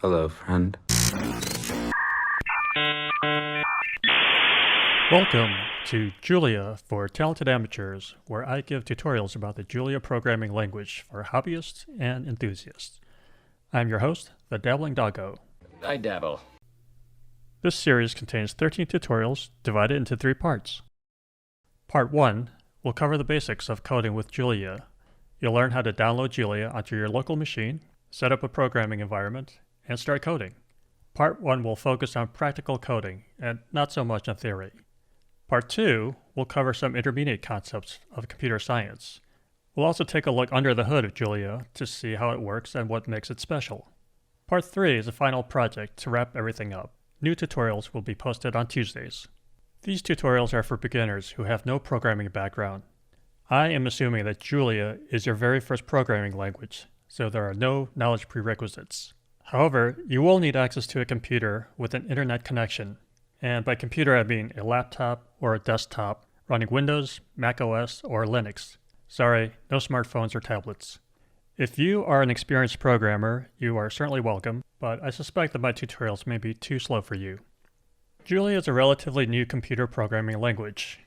Hello, friend. Welcome to Julia for Talented Amateurs, where I give tutorials about the Julia programming language for hobbyists and enthusiasts. I'm your host, the Dabbling Doggo. I dabble. This series contains 13 tutorials divided into 3 parts. Part 1 will cover the basics of coding with Julia. You'll learn how to download Julia onto your local machine, set up a programming environment, and start coding. Part 1 will focus on practical coding and not so much on theory. Part 2 will cover some intermediate concepts of computer science. We'll also take a look under the hood of Julia to see how it works and what makes it special. Part 3 is a final project to wrap everything up. New tutorials will be posted on Tuesdays. These tutorials are for beginners who have no programming background. I am assuming that Julia is your very first programming language, so there are no knowledge prerequisites. However, you will need access to a computer with an internet connection. And by computer I mean a laptop or a desktop running Windows, Mac OS, or Linux. Sorry, no smartphones or tablets. If you are an experienced programmer, you are certainly welcome, but I suspect that my tutorials may be too slow for you. Julia is a relatively new computer programming language.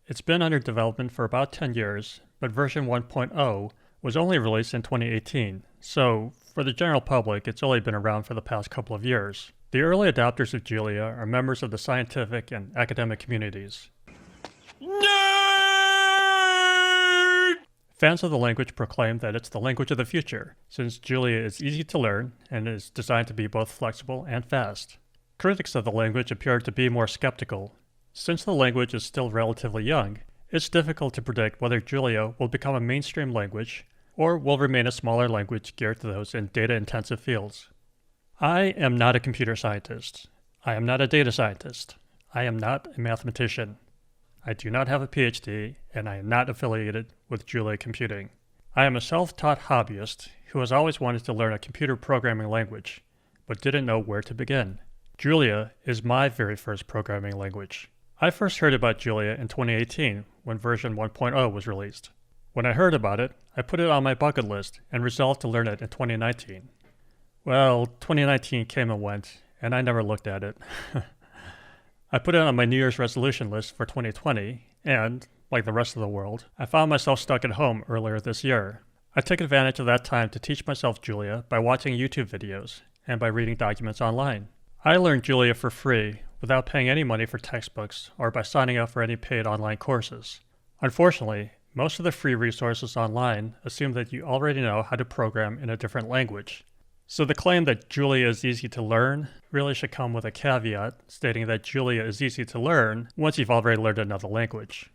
It's been under development for about 10 years, but version 1.0 was only released in 2018, so for the general public it's only been around for the past couple of years. The early adopters of Julia are members of the scientific and academic communities. Nerd! Fans of the language proclaim that it's the language of the future, since Julia is easy to learn and is designed to be both flexible and fast. Critics of the language appear to be more skeptical. Since the language is still relatively young, it's difficult to predict whether Julia will become a mainstream language or will remain a smaller language geared to those in data-intensive fields. I am not a computer scientist. I am not a data scientist. I am not a mathematician. I do not have a PhD, and I am not affiliated with Julia Computing. I am a self-taught hobbyist who has always wanted to learn a computer programming language, but didn't know where to begin. Julia is my very first programming language. I first heard about Julia in 2018 when version 1.0 was released. When I heard about it, I put it on my bucket list and resolved to learn it in 2019. Well, 2019 came and went, and I never looked at it. I put it on my New Year's resolution list for 2020, and, like the rest of the world, I found myself stuck at home earlier this year. I took advantage of that time to teach myself Julia by watching YouTube videos and by reading documents online. I learned Julia for free without paying any money for textbooks or by signing up for any paid online courses. Unfortunately, most of the free resources online assume that you already know how to program in a different language. So the claim that Julia is easy to learn really should come with a caveat stating that Julia is easy to learn once you've already learned another language.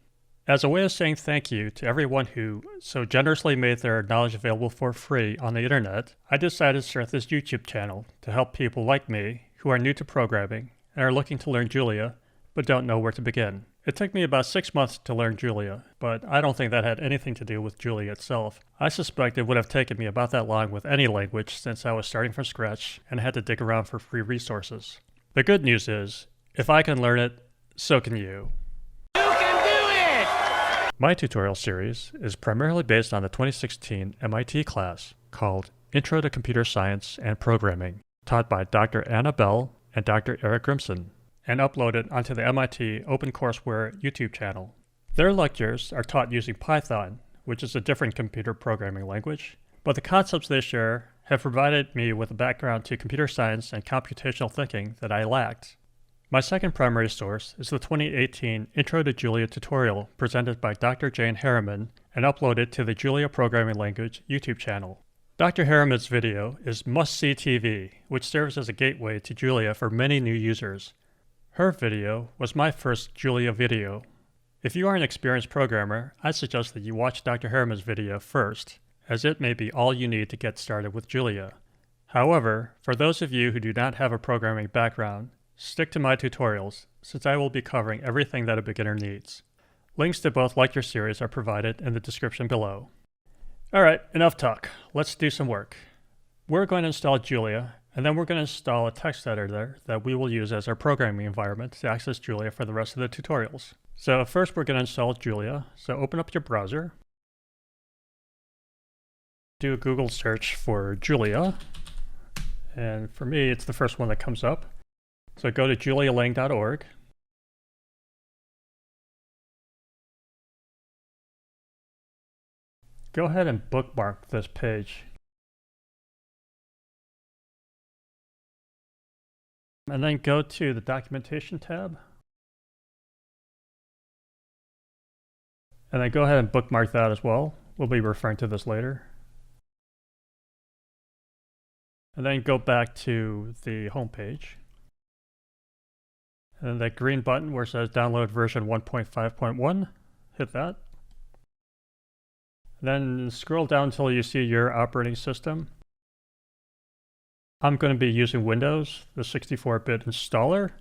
As a way of saying thank you to everyone who so generously made their knowledge available for free on the internet, I decided to start this YouTube channel to help people like me who are new to programming and are looking to learn Julia but don't know where to begin. It took me about 6 months to learn Julia, but I don't think that had anything to do with Julia itself. I suspect it would have taken me about that long with any language since I was starting from scratch and had to dig around for free resources. The good news is, if I can learn it, so can you. You can do it! My tutorial series is primarily based on the 2016 MIT class called Intro to Computer Science and Programming, taught by Dr. Anna Bell and Dr. Eric Grimson, and uploaded onto the MIT OpenCourseWare YouTube channel. Their lectures are taught using Python, which is a different computer programming language, but the concepts they share have provided me with a background to computer science and computational thinking that I lacked. My second primary source is the 2018 Intro to Julia tutorial presented by Dr. Jane Herriman and uploaded to the Julia Programming Language YouTube channel. Dr. Herriman's video is must-see TV, which serves as a gateway to Julia for many new users. Her video was my first Julia video. If you are an experienced programmer, I suggest that you watch Dr. Herriman's video first, as it may be all you need to get started with Julia. However, for those of you who do not have a programming background, stick to my tutorials, since I will be covering everything that a beginner needs. Links to both lecture series are provided in the description below. Alright, enough talk. Let's do some work. We're going to install Julia, and then we're going to install a text editor that we will use as our programming environment to access Julia for the rest of the tutorials. So first we're going to install Julia. So open up your browser. Do a Google search for Julia. And for me, it's the first one that comes up. So go to julialang.org. Go ahead and bookmark this page. And then go to the documentation tab. And then go ahead and bookmark that as well. We'll be referring to this later. And then go back to the home page. And then that green button where it says download version 1.5.1, hit that. Then scroll down until you see your operating system. I'm going to be using Windows, the 64-bit installer.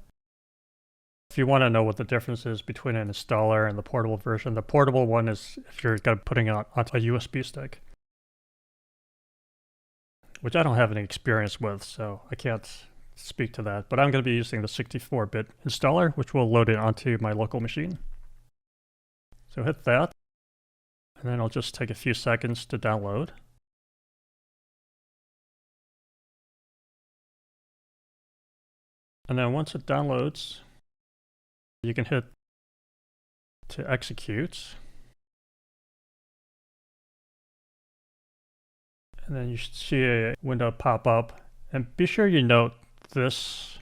If you want to know what the difference is between an installer and the portable version, the portable one is if you're putting it onto a USB stick, which I don't have any experience with, so I can't speak to that. But I'm going to be using the 64-bit installer, which will load it onto my local machine. So hit that, and then it'll just take a few seconds to download. And then once it downloads, you can hit to execute. And then you should see a window pop up. And be sure you note this,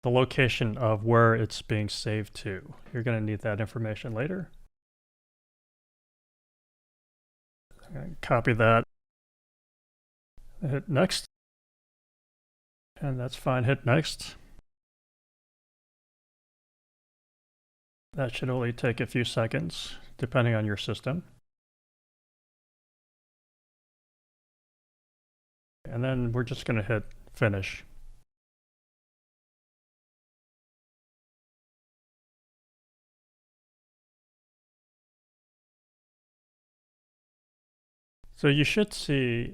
the location of where it's being saved to. You're going to need that information later. I'm going to copy that. Hit next. And that's fine. Hit next. That should only take a few seconds, depending on your system. And then we're just going to hit finish. So you should see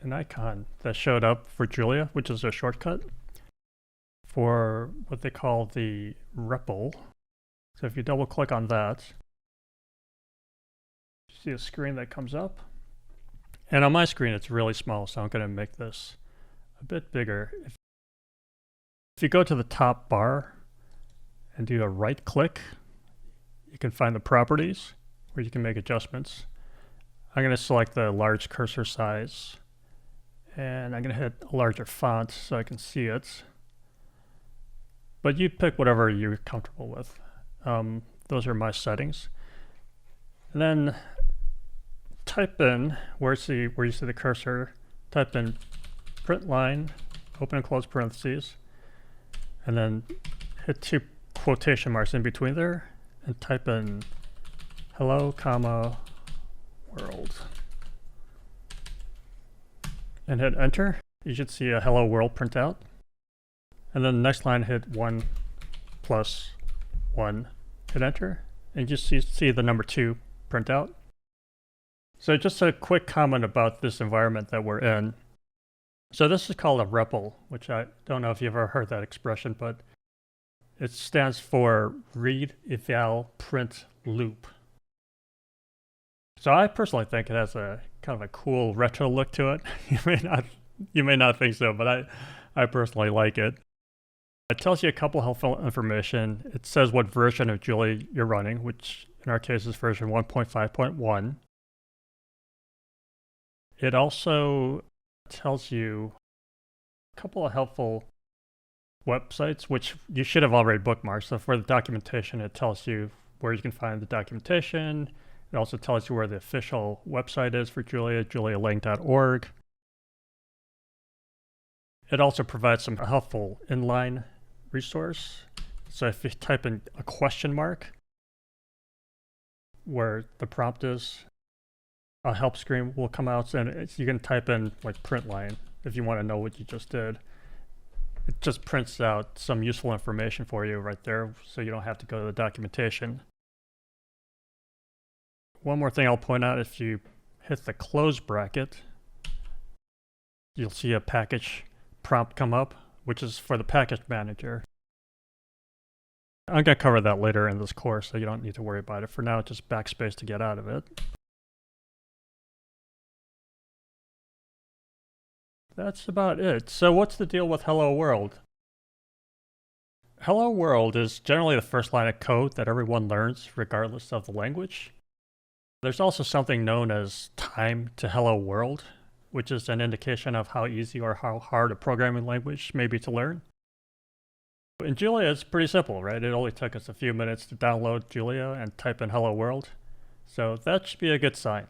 an icon that showed up for Julia, which is a shortcut for what they call the REPL. So if you double click on that, you see a screen that comes up. And on my screen, it's really small, so I'm going to make this a bit bigger. If you go to the top bar and do a right click, you can find the properties where you can make adjustments. I'm going to select the large cursor size, and I'm going to hit a larger font so I can see it. But you pick whatever you're comfortable with. Those are my settings. And then type in where you see the cursor, type in print line, open and close parentheses, and then hit 2 quotation marks in between there, and type in hello, comma, world. And hit enter. You should see a hello world printout. And then the next line, hit 1 plus 1, hit enter, and you just see the number 2 print out. So just a quick comment about this environment that we're in. So this is called a REPL, which I don't know if you've ever heard that expression, but it stands for read, eval, print, loop. So I personally think it has a kind of a cool retro look to it. You may not think so, but I personally like it. It tells you a couple helpful information. It says what version of Julia you're running, which in our case is version 1.5.1. It also tells you a couple of helpful websites, which you should have already bookmarked. So for the documentation, it tells you where you can find the documentation. It also tells you where the official website is for Julia, julialang.org. It also provides some helpful inline resource. So if you type in a question mark where the prompt is, a help screen will come out, and you can type in like print line if you want to know what you just did. It just prints out some useful information for you right there, so you don't have to go to the documentation. One more thing I'll point out, if you hit the close bracket, you'll see a package prompt come up, which is for the package manager. I'm going to cover that later in this course, so you don't need to worry about it. For now, just backspace to get out of it. That's about it. So what's the deal with Hello World? Hello World is generally the first line of code that everyone learns regardless of the language. There's also something known as time to Hello World, which is an indication of how easy or how hard a programming language may be to learn. In Julia, it's pretty simple, right? It only took us a few minutes to download Julia and type in Hello World. So that should be a good sign.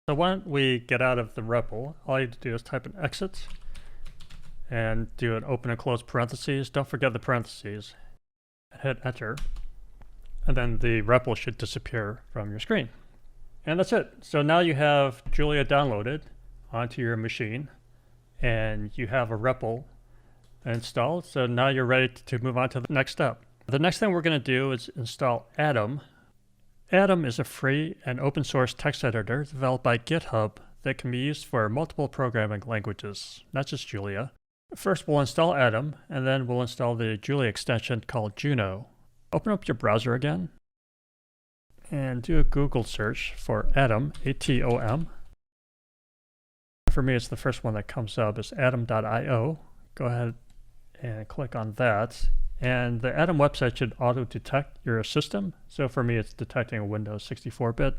So when we get out of the REPL, all you have to do is type an exit and do an open and close parentheses. Don't forget the parentheses. Hit enter. And then the REPL should disappear from your screen. And that's it. So now you have Julia downloaded onto your machine and you have a REPL installed. So now you're ready to move on to the next step. The next thing we're going to do is install Atom. Atom is a free and open source text editor developed by GitHub that can be used for multiple programming languages, not just Julia. First, we'll install Atom, and then we'll install the Julia extension called Juno. Open up your browser again, and do a Google search for Atom, A-T-O-M. For me, it's the first one that comes up, is atom.io. Go ahead and click on that. And the Atom website should auto-detect your system. So for me, it's detecting a Windows 64-bit.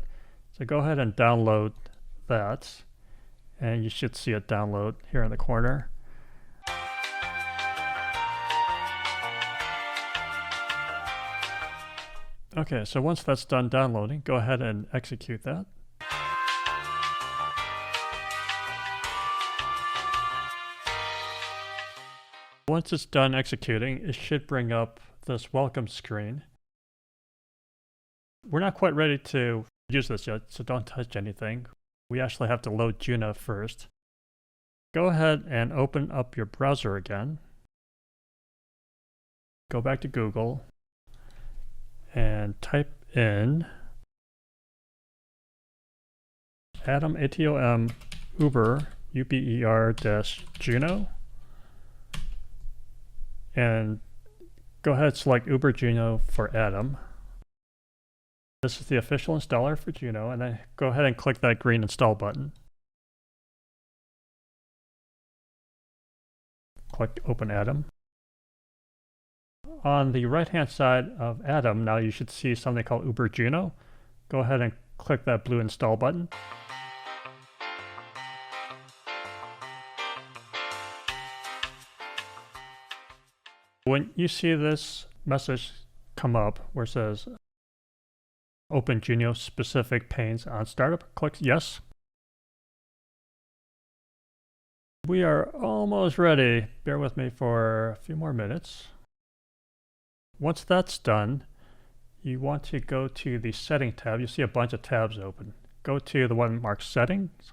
So go ahead and download that. And you should see it download here in the corner. Okay, so once that's done downloading, go ahead and execute that. Once it's done executing, it should bring up this welcome screen. We're not quite ready to use this yet, so don't touch anything. We actually have to load Juno first. Go ahead and open up your browser again. Go back to Google and type in Atom, A-T-O-M, Uber, U-B-E-R-Juno. And go ahead and select Uber Juno for Atom. This is the official installer for Juno, and then go ahead and click that green install button. Click Open Atom. On the right-hand side of Atom, now you should see something called Uber Juno. Go ahead and click that blue install button. When you see this message come up where it says Open Juno specific panes on startup, click yes. We are almost ready. Bear with me for a few more minutes. Once that's done, you want to go to the Setting tab. You see a bunch of tabs open. Go to the one marked Settings.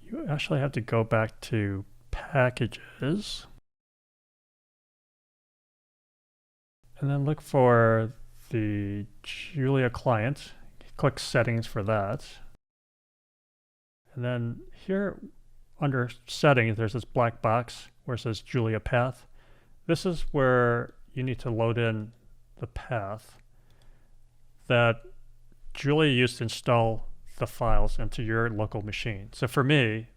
You actually have to go back to Packages. And then look for the Julia client. Click Settings for that. And then here under Settings, there's this black box where it says Julia path. This is where you need to load in the path that Julia used to install the files into your local machine. So for me,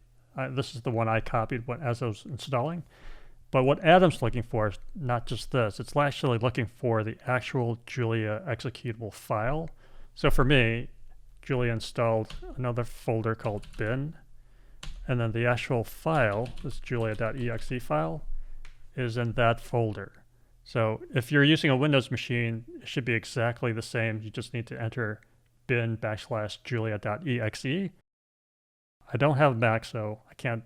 this is the one I copied as I was installing. But what Atom's looking for is not just this. It's actually looking for the actual Julia executable file. So for me, Julia installed another folder called bin. And then the actual file, this julia.exe file, is in that folder. So if you're using a Windows machine, it should be exactly the same. You just need to enter bin/julia.exe. I don't have Mac, so I can't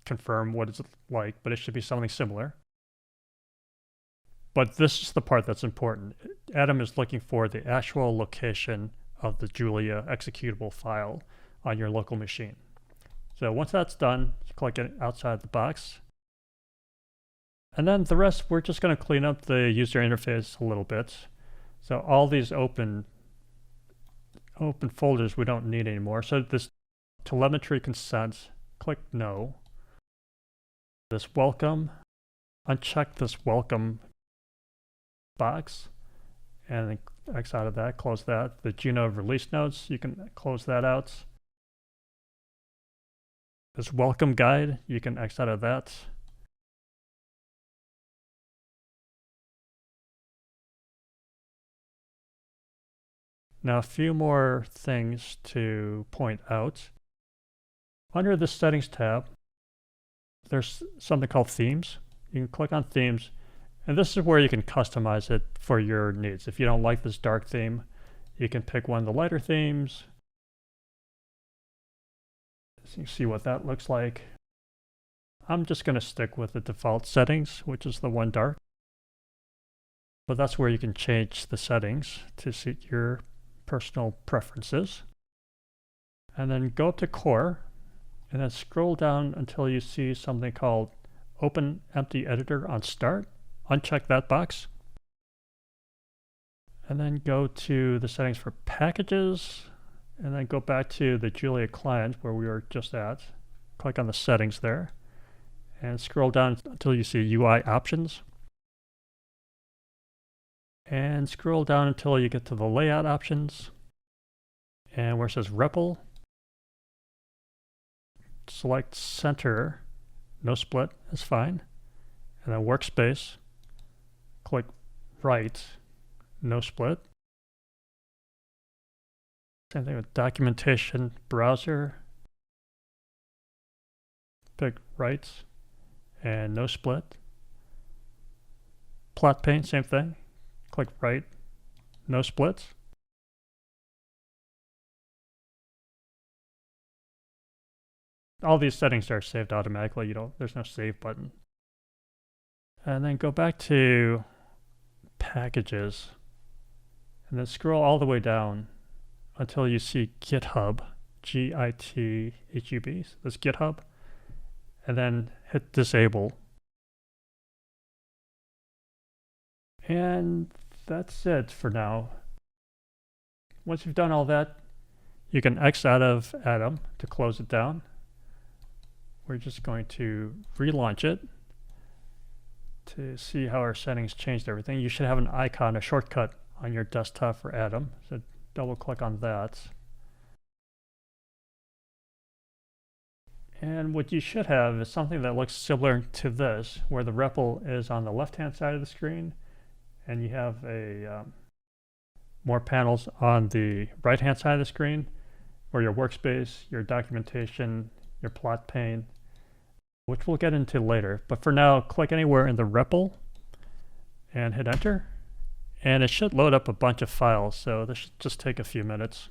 confirm what it's like, but it should be something similar. But this is the part that's important. Atom is looking for the actual location of the Julia executable file on your local machine. So once that's done, you click it outside the box. And then the rest, we're just going to clean up the user interface a little bit. So all these open folders we don't need anymore. So this telemetry consent, click no. This welcome, uncheck this welcome box, and then X out of that, close that. The Juno release notes, you can close that out. This welcome guide, you can X out of that. Now a few more things to point out. Under the settings tab, there's something called themes. You can click on themes, and this is where you can customize it for your needs. If you don't like this dark theme, you can pick one of the lighter themes. So you can see what that looks like. I'm just going to stick with the default settings, which is the one dark. But that's where you can change the settings to suit your personal preferences. And then go up to core, and then scroll down until you see something called Open Empty Editor on Start. Uncheck that box. And then go to the settings for packages, and then go back to the Julia client where we were just at. Click on the settings there, and scroll down until you see UI options. And scroll down until you get to the layout options. And where it says REPL, select center, no split is fine. And then workspace, click right, no split. Same thing with documentation browser. Pick right and no split. Plot pane, same thing. Click right, no splits. All these settings are saved automatically. There's no save button. And then go back to packages, and then scroll all the way down until you see GitHub, GITHUB, so that's GitHub, and then hit disable. And that's it for now. Once you've done all that, you can X out of Atom to close it down. We're just going to relaunch it to see how our settings changed everything. You should have an icon, a shortcut on your desktop for Atom, so double click on that. And what you should have is something that looks similar to this, where the REPL is on the left-hand side of the screen, and you have more panels on the right-hand side of the screen, where your workspace, your documentation, your plot pane, which we'll get into later. But for now, click anywhere in the REPL and hit enter. And it should load up a bunch of files, so this should just take a few minutes.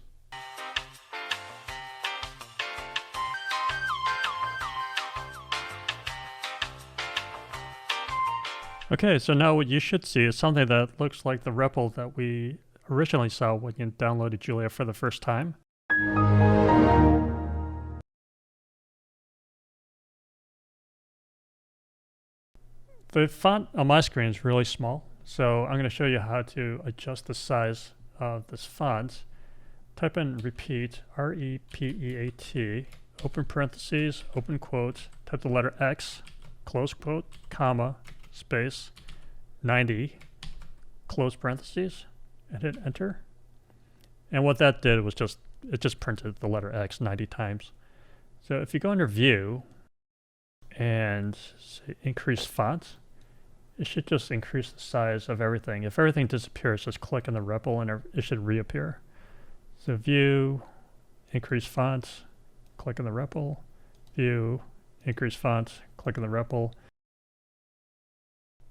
Okay, so now what you should see is something that looks like the REPL that we originally saw when you downloaded Julia for the first time. The font on my screen is really small, so I'm going to show you how to adjust the size of this font. Type in repeat, R-E-P-E-A-T, open parentheses, open quote, type the letter X, close quote, comma, space, 90, close parentheses, and hit enter. And what that did was it just printed the letter X 90 times. So if you go under view and say increase font, it should just increase the size of everything. If everything disappears, just click on the REPL and it should reappear. So view, increase font, click on the REPL, view, increase font, click on the REPL.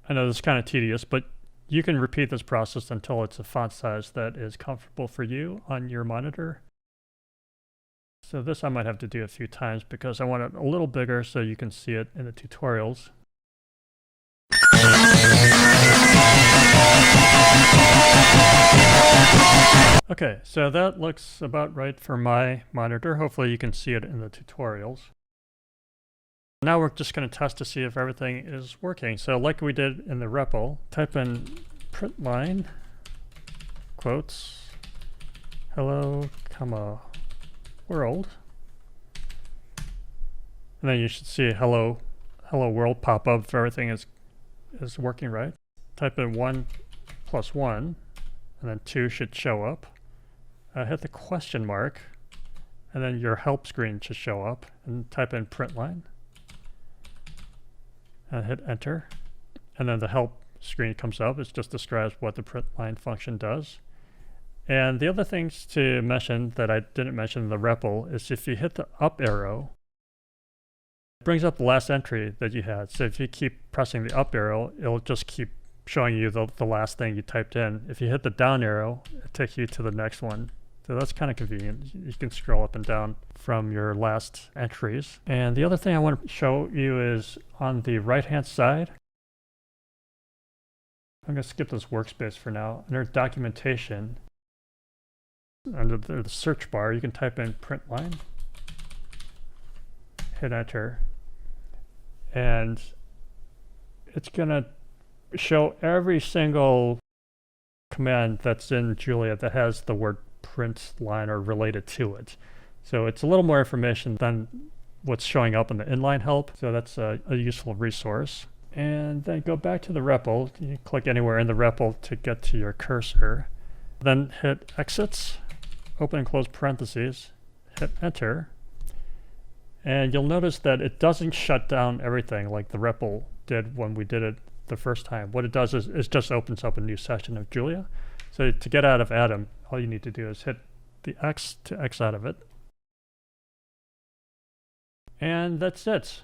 I know this is kind of tedious, but you can repeat this process until it's a font size that is comfortable for you on your monitor. So this I might have to do a few times because I want it a little bigger so you can see it in the tutorials. Okay, so that looks about right for my monitor. Hopefully you can see it in the tutorials. Now we're just going to test to see if everything is working. So like we did in the REPL, type in print line, quotes, hello, comma, world. And then you should see hello world pop up if everything is working right. Type in 1 + 1, and then 2 should show up. Hit the question mark, and then your help screen should show up, and type in print line. And hit enter, and then the help screen comes up. It just describes what the print line function does. And the other things to mention that I didn't mention in the REPL is if you hit the up arrow, it brings up the last entry that you had. So if you keep pressing the up arrow, it'll just keep showing you the last thing you typed in. If you hit the down arrow, it takes you to the next one. So that's kind of convenient. You can scroll up and down from your last entries. And the other thing I want to show you is on the right-hand side. I'm going to skip this workspace for now. Under documentation, under the search bar, you can type in print line, hit enter, and it's going to show every single command that's in Julia that has the word print line or related to it. So it's a little more information than what's showing up in the inline help. So that's a useful resource. And then go back to the REPL. You can click anywhere in the REPL to get to your cursor. Then hit exits, open and close parentheses, hit enter. And you'll notice that it doesn't shut down everything like the REPL did when we did it the first time. What it does is it just opens up a new session of Julia. So to get out of Atom, all you need to do is hit the X to X out of it. And that's it.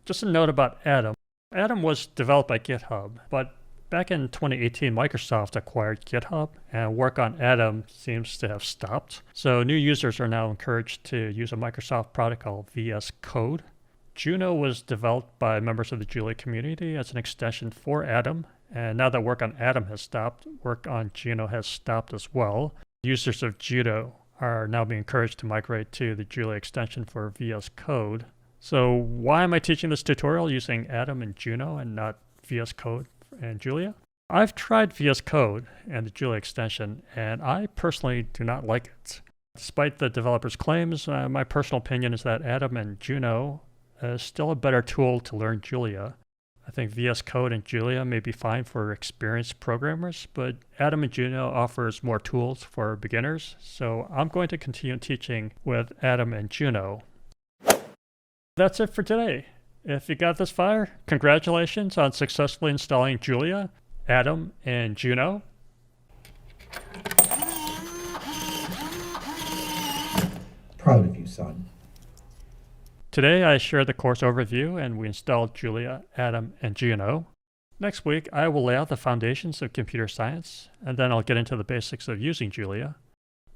Just a note about Atom. Atom was developed by GitHub, but back in 2018, Microsoft acquired GitHub, and work on Atom seems to have stopped. So new users are now encouraged to use a Microsoft product called VS Code. Juno was developed by members of the Julia community as an extension for Atom, and now that work on Atom has stopped, work on Juno has stopped as well. Users of Juno are now being encouraged to migrate to the Julia extension for VS Code. So why am I teaching this tutorial using Atom and Juno and not VS Code and Julia? I've tried VS Code and the Julia extension, and I personally do not like it. Despite the developers' claims, my personal opinion is that Atom and Juno is still a better tool to learn Julia. I think VS Code and Julia may be fine for experienced programmers, but Atom and Juno offers more tools for beginners, so I'm going to continue teaching with Atom and Juno. That's it for today. If you got this far, congratulations on successfully installing Julia, Atom, and Juno. Proud of you, son. Today I shared the course overview and we installed Julia, Atom, and Juno. Next week I will lay out the foundations of computer science, and then I'll get into the basics of using Julia.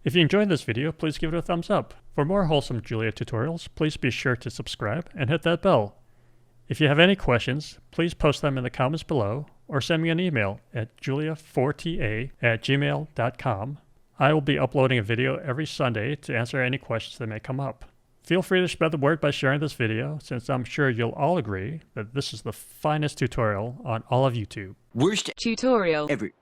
If you enjoyed this video, please give it a thumbs up. For more wholesome Julia tutorials, please be sure to subscribe and hit that bell. If you have any questions, please post them in the comments below or send me an email at julia4ta@gmail.com. I will be uploading a video every Sunday to answer any questions that may come up. Feel free to spread the word by sharing this video, since I'm sure you'll all agree that this is the finest tutorial on all of YouTube. Worst tutorial ever.